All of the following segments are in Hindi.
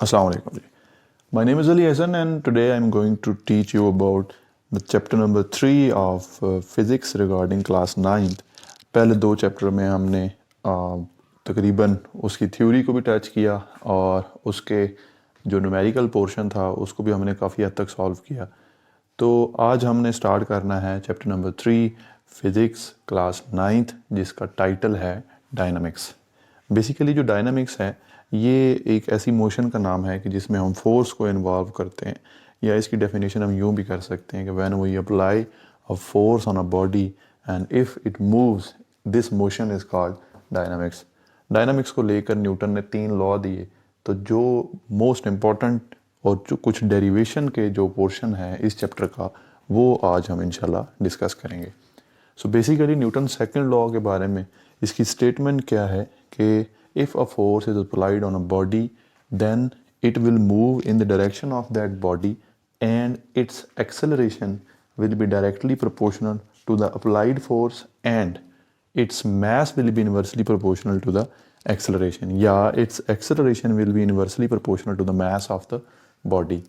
Assalamu alaikum. My name is Ali Hassan and today I'm going to teach you about the chapter number 3 of physics regarding class 9th. पहले दो चैप्टर में हमने तकरीबन उसकी थ्योरी को भी टच किया और उसके जो न्यूमेरिकल पोर्शन था उसको भी हमने काफ़ी हद तक सॉल्व किया। तो आज हमने स्टार्ट करना है chapter number 3 physics class 9th जिसका टाइटल है डायनामिक्स। बेसिकली जो डायनामिक्स है ये एक ऐसी मोशन का नाम है कि जिसमें हम फोर्स को इन्वॉल्व करते हैं, या इसकी डेफिनेशन हम यूँ भी कर सकते हैं कि when we apply a force on a body and if it moves this motion is called dynamics. Dynamics को लेकर न्यूटन ने 3 लॉ दिए। तो जो मोस्ट इम्पॉर्टेंट और जो कुछ डेरिवेशन के जो पोर्शन है इस चैप्टर का वो आज हम इंशाल्लाह डिस्कस करेंगे। So basically Newton second law के बारे में इसकी स्टेटमेंट क्या है कि if a force is applied on a body then it will move in the direction of that body and its acceleration will be directly proportional to the applied force and its mass will be inversely proportional to the acceleration, या its acceleration will be inversely proportional to the mass of the body।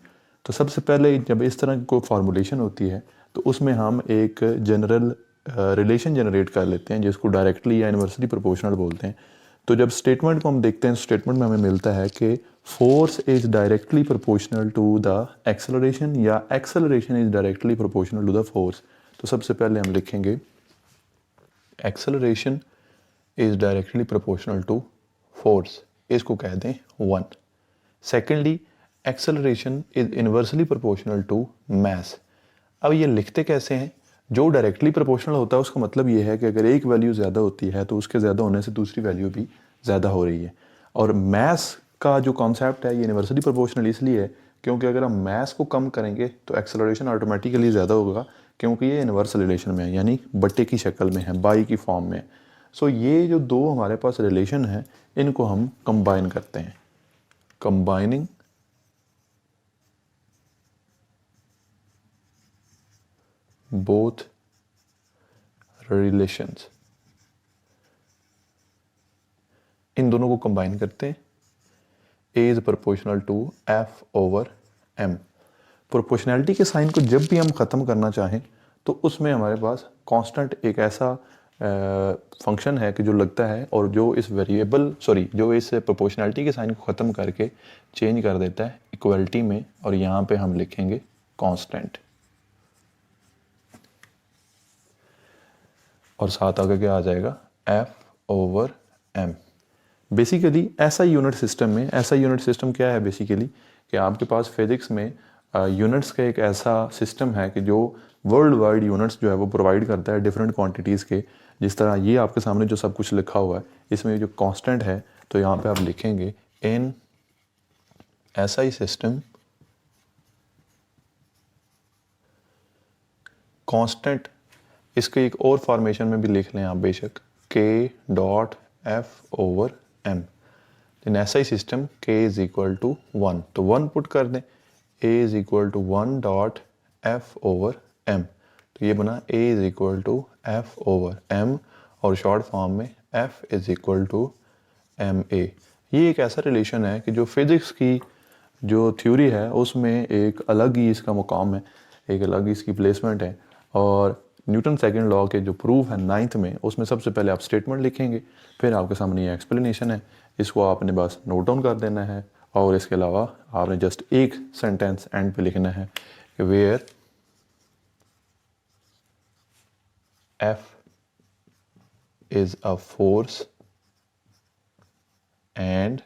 तो सबसे पहले जब इस तरह की कोई फार्मूलेशन होती है तो उसमें हम एक जनरल रिलेशन जनरेट कर लेते हैं जिसको डायरेक्टली या इन्वर्सली प्रोपोर्शनल बोलते हैं। तो जब स्टेटमेंट को हम देखते हैं स्टेटमेंट में हमें मिलता है कि force is directly proportional to the acceleration या acceleration is directly proportional to the force. तो सबसे पहले हम लिखेंगे acceleration is directly proportional to force, इसको कह दें 1। Secondly acceleration is inversely proportional to mass. अब ये लिखते कैसे हैं? जो डायरेक्टली प्रोपोर्शनल होता है उसका मतलब ये है कि अगर एक वैल्यू ज़्यादा होती है तो उसके ज़्यादा होने से दूसरी वैल्यू भी ज़्यादा हो रही है। और मैस का जो कॉन्सेप्ट है ये यूनिवर्सली प्रोपोर्शनल इसलिए है क्योंकि अगर हम मैस को कम करेंगे तो एक्सेलरेशन ऑटोमेटिकली ज़्यादा होगा, क्योंकि ये इन्वर्स रिलेशन में है, यानी बट्टे की शक्ल में है, बाई की फॉर्म में। सो ये जो दो हमारे पास रिलेशन है इनको हम कंबाइन करते हैं, कंबाइनिंग both relations, इन दोनों को कंबाइन करते हैं। A is proportional to F over M। Proportionality के साइन को जब भी हम ख़त्म करना चाहें तो उसमें हमारे पास कांस्टेंट एक ऐसा फंक्शन है कि जो लगता है और जो इस जो इस प्रोपोर्शनैलिटी के साइन को ख़त्म करके चेंज कर देता है इक्वलिटी में, और यहाँ पे हम लिखेंगे कांस्टेंट और साथ आगे क्या आ जाएगा F ओवर M। बेसिकली ऐसा यूनिट सिस्टम क्या है बेसिकली कि आपके पास फिज़िक्स में यूनिट्स का एक ऐसा सिस्टम है कि जो वर्ल्ड वाइड यूनिट्स जो है वो प्रोवाइड करता है डिफरेंट क्वांटिटीज़ के। जिस तरह ये आपके सामने जो सब कुछ लिखा हुआ है इसमें जो कांस्टेंट है तो यहाँ पे आप लिखेंगे इन ऐसा ही सिस्टम कांस्टेंट। इसके एक और फॉर्मेशन में भी लिख लें आप बेशक, K dot F over M। इन ऐसा ही system K is equal to 1 तो 1 पुट कर दें, A is equal to 1 dot F over M। तो ये बना A is equal to F over M और शॉर्ट फॉर्म में F is equal to MA। ये एक ऐसा रिलेशन है कि जो फिज़िक्स की जो थ्योरी है उसमें एक अलग ही इसका मुकाम है, एक अलग ही इसकी प्लेसमेंट है। और न्यूटन सेकंड लॉ के जो प्रूफ है 9th में उसमें सबसे पहले आप स्टेटमेंट लिखेंगे, फिर आपके सामने ये एक्सप्लेनेशन है, इसको आपने बस नोट डाउन कर देना है और इसके अलावा आपने जस्ट एक सेंटेंस एंड पे लिखना है कि where F is a force and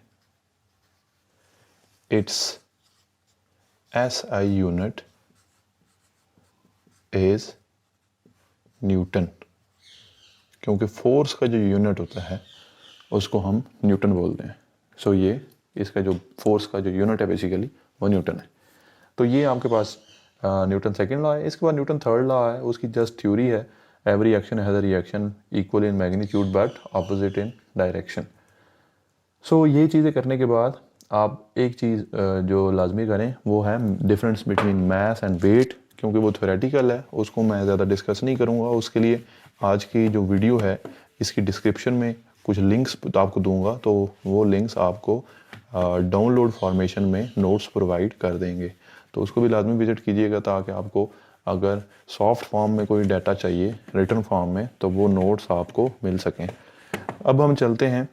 its SI unit is Newton. क्योंकि फोर्स का जो यूनिट होता है उसको हम न्यूटन बोलते हैं। सो ये इसका जो फोर्स का जो यूनिट है बेसिकली वो न्यूटन है। तो ये आपके पास न्यूटन सेकंड लॉ है। इसके बाद न्यूटन थर्ड लॉ है, उसकी जस्ट थ्योरी है every action has a reaction equal in magnitude but opposite in direction. So ये चीज़ें करने के बाद आप एक चीज़ जो लाजमी करें वो है difference between mass and weight, क्योंकि वो थ्योरेटिकल है उसको मैं ज़्यादा डिस्कस नहीं करूँगा। उसके लिए आज की जो वीडियो है इसकी डिस्क्रिप्शन में कुछ लिंक्स आपको दूंगा, तो वो लिंक्स आपको डाउनलोड फॉर्मेशन में नोट्स प्रोवाइड कर देंगे, तो उसको भी लाजमी विज़िट कीजिएगा ताकि आपको अगर सॉफ्ट फॉर्म में कोई डाटा चाहिए रिटन फॉर्म में तो वो नोट्स आपको मिल सकें। अब हम चलते हैं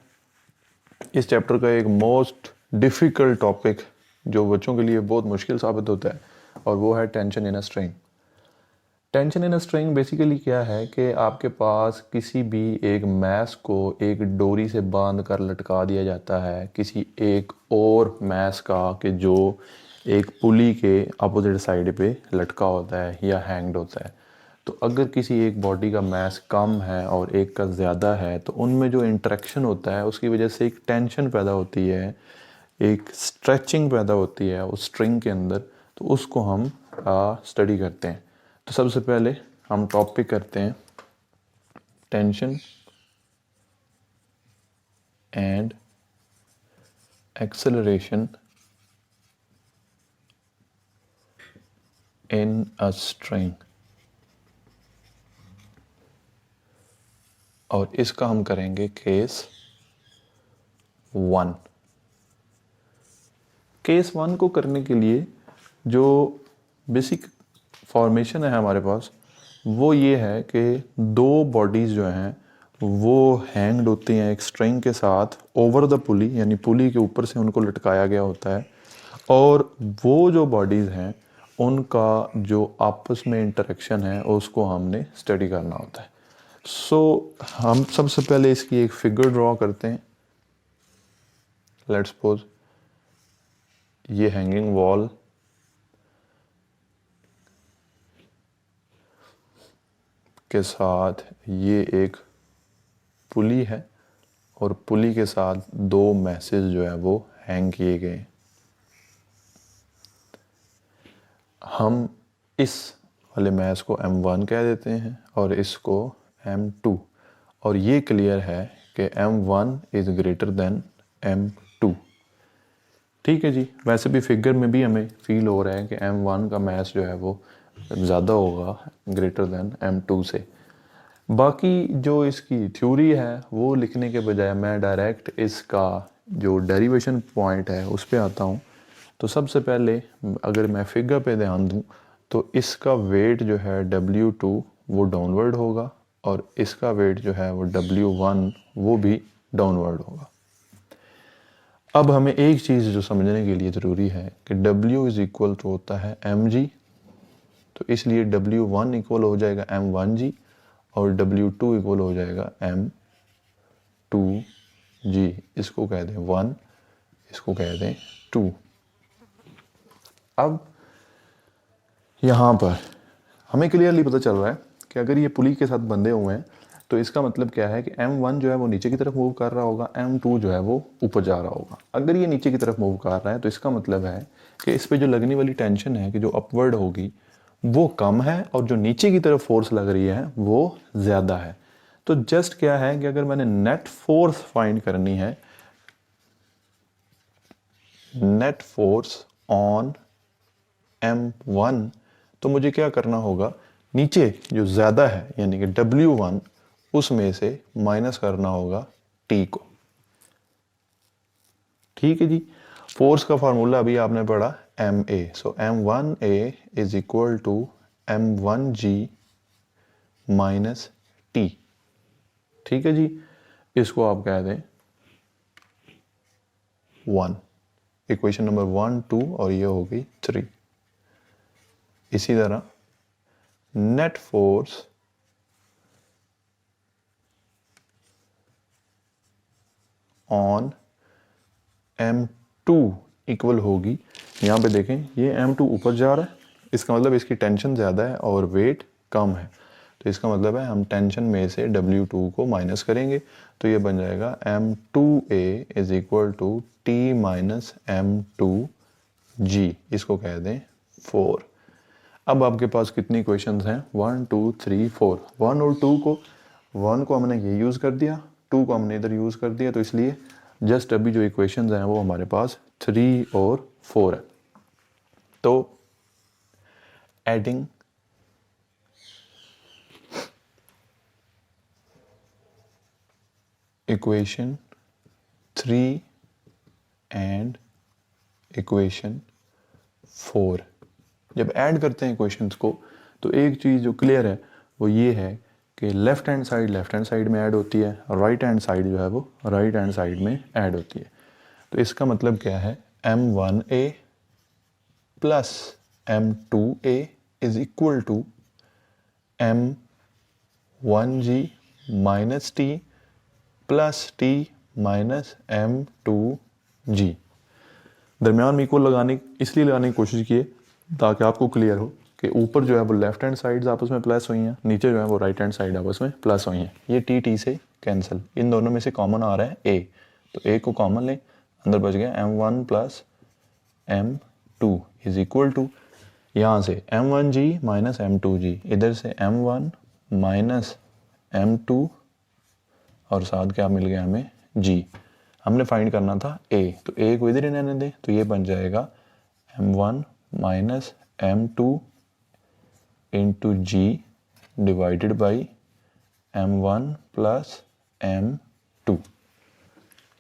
इस चैप्टर का एक मोस्ट डिफ़िकल्ट टॉपिक जो बच्चों के लिए बहुत मुश्किल साबित होता है, और वो है tension in a string. Tension in a string basically क्या है कि आपके पास किसी भी एक मैस को एक डोरी से बांध कर लटका दिया जाता है किसी एक और मैस का कि जो एक पुली के अपोजिट साइड पे लटका होता है या हैंग्ड होता है। तो अगर किसी एक बॉडी का मैस कम है और एक का ज़्यादा है तो उनमें जो इंटरेक्शन होता है उसकी वजह से एक टेंशन पैदा होती है, एक स्ट्रेचिंग पैदा होती है उस स्ट्रिंग के अंदर, तो उसको हम स्टडी करते हैं। तो सबसे पहले हम टॉपिक करते हैं tension and acceleration in a string, और इसका हम करेंगे केस 1। केस 1 को करने के लिए जो बेसिक फॉर्मेशन है हमारे पास वो ये है कि दो बॉडीज़ जो हैं वो हैंग्ड होती हैं एक स्ट्रिंग के साथ ओवर द पुली, यानी पुली के ऊपर से उनको लटकाया गया होता है, और वो जो बॉडीज़ हैं उनका जो आपस में इंटरेक्शन है उसको हमने स्टडी करना होता है। सो हम सबसे पहले इसकी एक फिगर ड्रॉ करते हैं। लेट्स सपोज ये हैंगिंग वॉल के साथ ये एक पुली है और पुली के साथ दो मैसेज जो है वो हैंग किए गए। हम इस वाले मैस को M1 कह देते हैं और इसको M2, और ये क्लियर है कि M1 is greater than M2। ठीक है जी, वैसे भी फिगर में भी हमें फील हो रहा है कि M1 का मैस जो है वो ज़्यादा होगा ग्रेटर देन M2 से। बाकी जो इसकी थ्योरी है वो लिखने के बजाय मैं डायरेक्ट इसका जो डेरिवेशन पॉइंट है उस पर आता हूँ। तो सबसे पहले अगर मैं फिगर पे ध्यान दूँ तो इसका वेट जो है W2 वो डाउनवर्ड होगा और इसका वेट जो है वो W1 वो भी डाउनवर्ड होगा। अब हमें एक चीज़ जो समझने के लिए ज़रूरी है कि W इज़ इक्वल टू होता है mg, तो इसलिए W1 इक्वल हो जाएगा m1g और W2 इक्वल हो जाएगा m2g। इसको कह दें 1, इसको कह दें 2। अब यहाँ पर हमें क्लियरली पता चल रहा है कि अगर ये पुली के साथ बंधे हुए हैं तो इसका मतलब क्या है कि M1 जो है वो नीचे की तरफ मूव कर रहा होगा, M2 जो है वो ऊपर जा रहा होगा। अगर ये नीचे की तरफ मूव कर रहा है तो इसका मतलब है कि इस पर जो लगने वाली टेंशन है कि जो अपवर्ड होगी वो कम है और जो नीचे की तरफ फोर्स लग रही है वो ज़्यादा है। तो जस्ट क्या है कि अगर मैंने नेट फोर्स फाइंड करनी है, नेट फोर्स ऑन M1, तो मुझे क्या करना होगा, नीचे जो ज़्यादा है यानी कि W1 उसमें से माइनस करना होगा T को। ठीक है जी, फोर्स का फार्मूला अभी आपने पढ़ा MA, so M1A is equal to M1G minus T। ठीक है जी, इसको आप कह दें 1, इक्वेशन नंबर 1 2 और ये होगी 3। इसी तरह net force on M2 equal होगी, यहाँ पे देखें ये M2 ऊपर जा रहा है, इसका मतलब इसकी टेंशन ज़्यादा है और वेट कम है, तो इसका मतलब है हम टेंशन में से W2 को माइनस करेंगे, तो ये बन जाएगा M2A is equal to T minus M2G, इसको कह दें 4। अब आपके पास कितनी क्वेश्चंस हैं, 1 2 3 4। 1 और 2 को, 1 को हमने ये यूज़ कर दिया, 2 को हमने इधर यूज़ कर दिया, तो इसलिए जस्ट अभी जो इक्वेशंस हैं वो हमारे पास 3 और 4 है। तो एडिंग इक्वेशन 3 एंड इक्वेशन 4। जब ऐड करते हैं इक्वेशंस को तो एक चीज़ जो क्लियर है वो ये है कि लेफ़्ट हैंड साइड में ऐड होती है, राइट हैंड साइड जो है वो राइट हैंड साइड में ऐड होती है। तो इसका मतलब क्या है, m1a plus m2a is equal to m1g minus T plus T minus m2g। दरमियान में इक्वल इसलिए लगाने की कोशिश की ताकि आपको क्लियर हो कि ऊपर जो है वो लेफ्ट हैंड साइड्स आपस में प्लस हुई हैं, नीचे जो है वो राइट हैंड साइड आपस में प्लस हुई हैं। ये टी टी से कैंसिल, इन दोनों में से कॉमन आ रहा है ए, तो ए को कॉमन लें, अंदर बच गया m1 plus m2 is equal to यहाँ से m1g माइनस m2g, इधर से m1 माइनस m2 और साथ क्या मिल गया हमें g। हमने फाइंड करना था a, तो a को इधर ही रहने दें, तो ये बन जाएगा m1 minus m2 into g divided by m1 plus m2।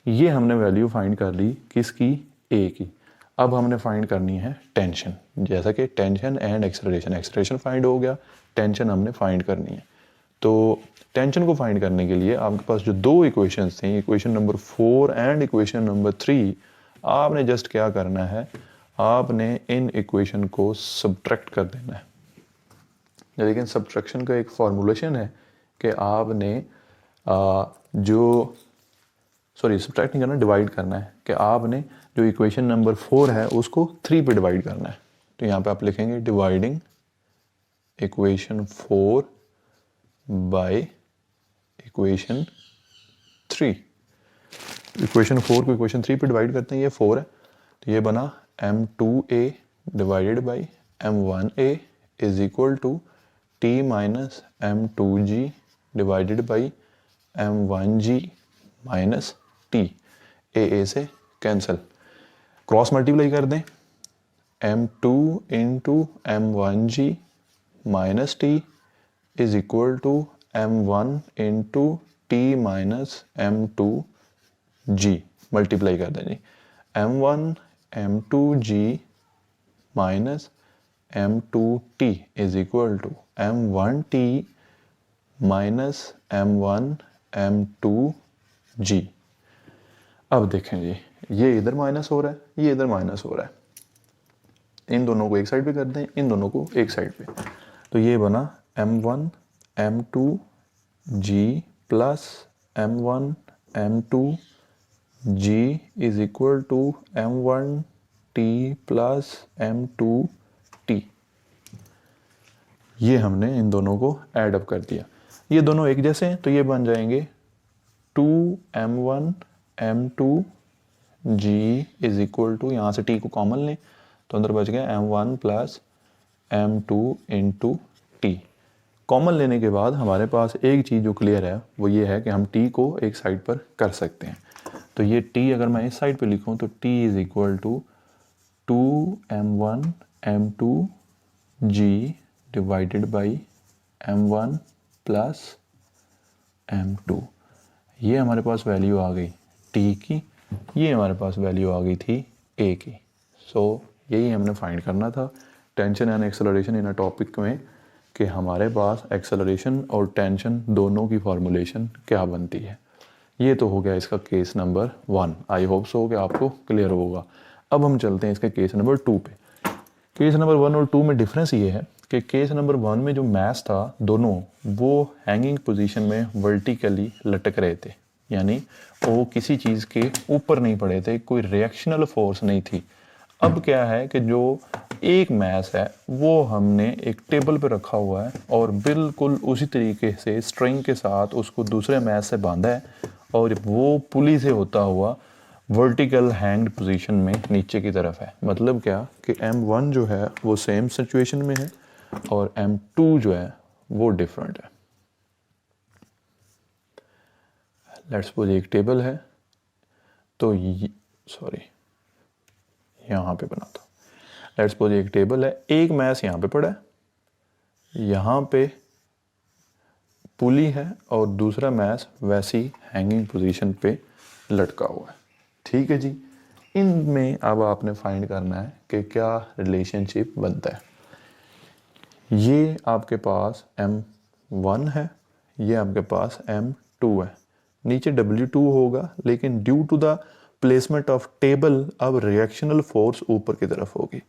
ये हमने वैल्यू फाइंड कर ली किसकी, a की। अब हमने फाइंड करनी है टेंशन, जैसा कि टेंशन एंड एक्सेलरेशन फाइंड हो गया, टेंशन हमने फाइंड करनी है। तो टेंशन को फाइंड करने के लिए आपके पास जो दो इक्वेशंस थी, equation number 4 and equation number 3, आपने जस्ट क्या करना है, आपने इन इक्वेशन को सब्ट्रैक्ट कर देना है। लेकिन सब्ट्रैक्शन का एक फॉर्मूलेशन है कि आपने सब्ट्रैक्ट नहीं करना, डिवाइड करना है, कि आपने जो इक्वेशन नंबर 4 है उसको 3 पे डिवाइड करना है। तो यहाँ पे आप लिखेंगे dividing equation 4 by equation 3। Equation 4 को इक्वेशन 3 पे डिवाइड करते हैं, ये 4 है, तो ये बना m2a divided by m1a is equal to t minus m2g divided by m1g minus t। a से कैंसिल, क्रॉस मल्टीप्लाई कर दें, m2 into m1g minus T is equal to m1 into T minus m2g multiply कर दें जी, m1 m2g minus m2t is equal to m1t minus m1 m2g। अब देखें जी, ये इधर माइनस हो रहा है, ये इधर माइनस हो रहा है, इन दोनों को एक साइड पे कर दें, इन दोनों को एक साइड पे, तो ये बना m1 m2g plus m1 m2g is equal to m1t plus m2t। ये हमने इन दोनों को ऐड अप कर दिया, ये दोनों एक जैसे हैं तो ये बन जाएंगे 2m1 m2g is equal to, यहाँ से t को कॉमन लें तो अंदर बच गया m1 plus m2 into T. Common लेने के बाद हमारे पास एक चीज़ जो क्लियर है वो ये है कि हम t को एक साइड पर कर सकते हैं। तो ये t अगर मैं इस साइड पे लिखूं तो t is equal to 2m1 m2g divided by m1 plus m2। ये हमारे पास वैल्यू आ गई t की, ये हमारे पास वैल्यू आ गई थी a की। सो यही हमने फाइंड करना था tension and acceleration in a topic में, कि हमारे पास एक्सेलरेशन और टेंशन दोनों की फॉर्मूलेशन क्या बनती है। ये तो हो गया इसका case number 1। I hope so कि आपको क्लियर होगा। अब हम चलते हैं इसके केस नंबर 2 पे। केस नंबर 1 और 2 में डिफरेंस ये है कि केस नंबर 1 में जो मैस था दोनों वो हैंगिंग पोजीशन में वर्टिकली लटक रहे थे, यानी वो किसी चीज़ के ऊपर नहीं पड़े थे, कोई रिएक्शनल फोर्स नहीं थी। अब क्या है कि जो एक मैस है वो हमने एक टेबल पे रखा हुआ है और बिल्कुल उसी तरीके से स्ट्रिंग के साथ उसको दूसरे मैस से बांधा है और वो पुली से होता हुआ वर्टिकल हैंग्ड पोजीशन में नीचे की तरफ है। मतलब क्या कि m1 जो है वो सेम सिचुएशन में है और m2 जो है वो डिफरेंट है। लेट्स सपोज एक टेबल है, तो यहाँ पे बनाता हूँ। लेट्स सपोज एक टेबल है, एक मैस यहाँ पे पड़ा है, यहाँ पे पुली है और दूसरा मैस वैसी हैंगिंग पोजीशन पे लटका हुआ है। ठीक है जी, इनमें अब आपने फाइंड करना है कि क्या रिलेशनशिप बनता है। ये आपके पास M1 है, ये आपके पास M2 है, नीचे W2 होगा, लेकिन due to the placement of table अब रिएक्शनल फोर्स ऊपर की तरफ होगी।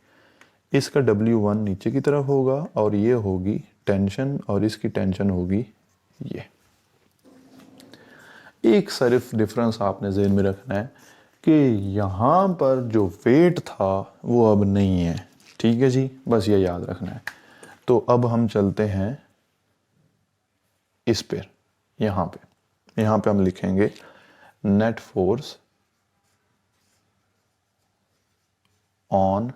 इसका W1 नीचे की तरफ होगा और ये होगी टेंशन और इसकी टेंशन होगी ये। एक सिर्फ डिफरेंस आपने ज़हन में रखना है कि यहाँ पर जो वेट था वो अब नहीं है। ठीक है जी, बस ये याद रखना है। तो अब हम चलते हैं इस पर, यहाँ पे हम लिखेंगे net force on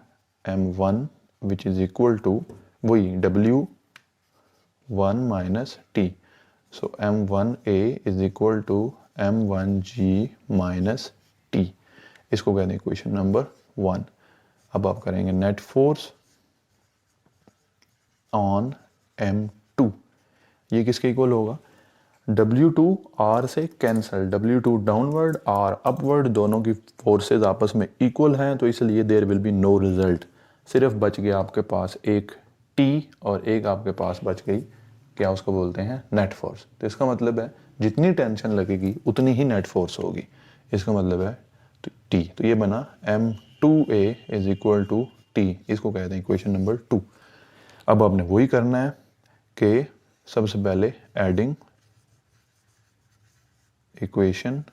M1 which is equal to वही W1 minus T. So M1A is equal to M1G minus T. इसको कहते हैं इक्वेशन नंबर 1। अब आप करेंगे नेट फोर्स ऑन M2, ये किसके इक्वल होगा? W2 R से cancel, W2 downward R upward, दोनों की फोर्सेस आपस में इक्वल हैं, तो इसलिए there will be no result. सिर्फ बच गया आपके पास एक T और एक आपके पास बच गई, क्या उसको बोलते हैं, नेट फोर्स। तो इसका मतलब है जितनी टेंशन लगेगी उतनी ही नेट फोर्स होगी। इसका मतलब है तो T, तो ये बना M2A is equal to T। इसको कहते हैं इक्वेशन नंबर 2। अब आपने वही करना है कि सबसे पहले एडिंग इक्वेशन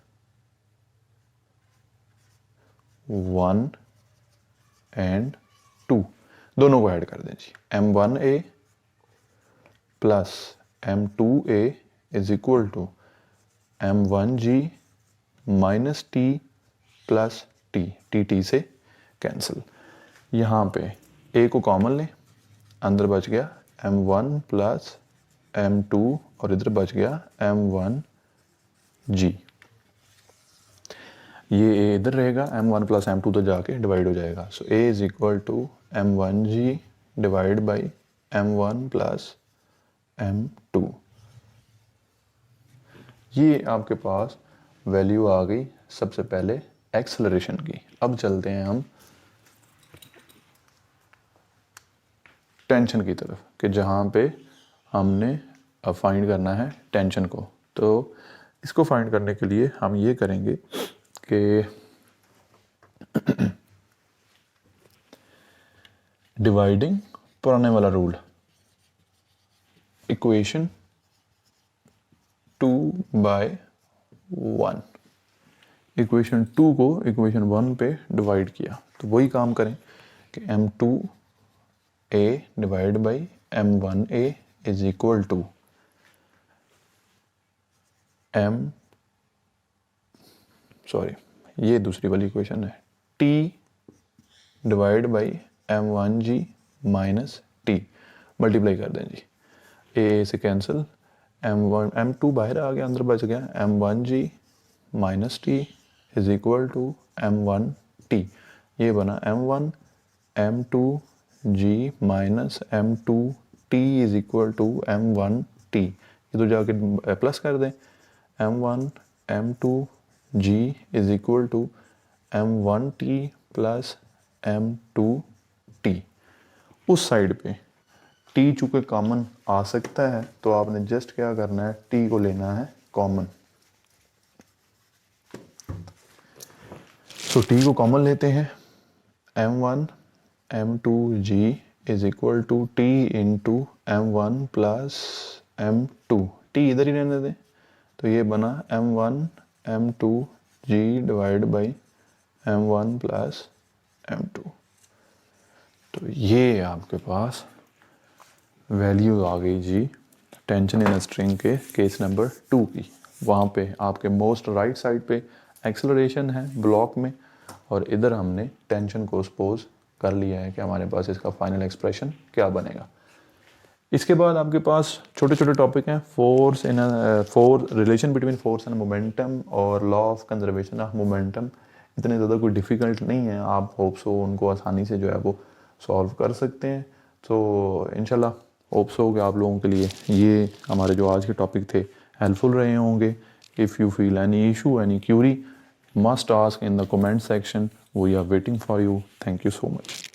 1 एंड 2, दोनों को ऐड कर दें जी। M1A plus M2A is equal to M1G minus T plus T, T से कैंसिल। यहाँ पे A को कॉमन लें, अंदर बच गया M1 प्लस M2 और इधर बच गया M1G। ये A इधर रहेगा, M1 प्लस M2 तो जाके डिवाइड हो जाएगा। So A is equal to M1G divide by M1 plus M2। ये आपके पास वैल्यू आ गई सबसे पहले एक्सेलरेशन की। अब चलते हैं हम टेंशन की तरफ, कि जहाँ पे हमने फाइंड करना है टेंशन को। तो इसको फाइंड करने के लिए हम ये करेंगे कि डिवाइडिंग पुराने वाला रूल, इक्वेशन 2/1, इक्वेशन 2 को इक्वेशन 1 पे डिवाइड किया, तो वही काम करें कि M2A divide by M1A is equal to ये दूसरी वाली इक्वेशन है, T divide by M1G minus T, multiply कर दें जी। A से कैंसिल, M2 बाहर आ गया, अंदर बच गया M1G minus T is equal to M1T। ये बना M1 M2G minus M2T is equal to M1T। ये तो जाके प्लस कर दें, M1 M2G is equal to M1T plus M2T। उस साइड पे T चूँकि कॉमन आ सकता है, तो आपने जस्ट क्या करना है, T को लेना है कॉमन। तो T को कॉमन लेते हैं, M1 M2G is equal to T into M1 plus M2, T इधर ही रहने दें, तो ये बना M1 M2G divide by M1 plus M2। तो ये आपके पास वैल्यू आ गई जी टेंशन इन स्ट्रिंग के केस नंबर 2 की। वहाँ पे आपके मोस्ट राइट साइड पे एक्सेलरेशन है ब्लॉक में, और इधर हमने टेंशन को सपोज कर लिया है कि हमारे पास इसका फाइनल एक्सप्रेशन क्या बनेगा। इसके बाद आपके पास छोटे छोटे टॉपिक हैं, relation between force and momentum और law of conservation of momentum. इतने ज़्यादा कोई डिफ़िकल्ट नहीं है, आप होप सो उनको आसानी से जो है वो सॉल्व कर सकते हैं। तो इंशाल्लाह होप सो कि आप लोगों के लिए ये हमारे जो आज के टॉपिक थे हेल्पफुल रहे होंगे। If you feel any issue, any query, must ask in the comment section. We are waiting for you. Thank you so much.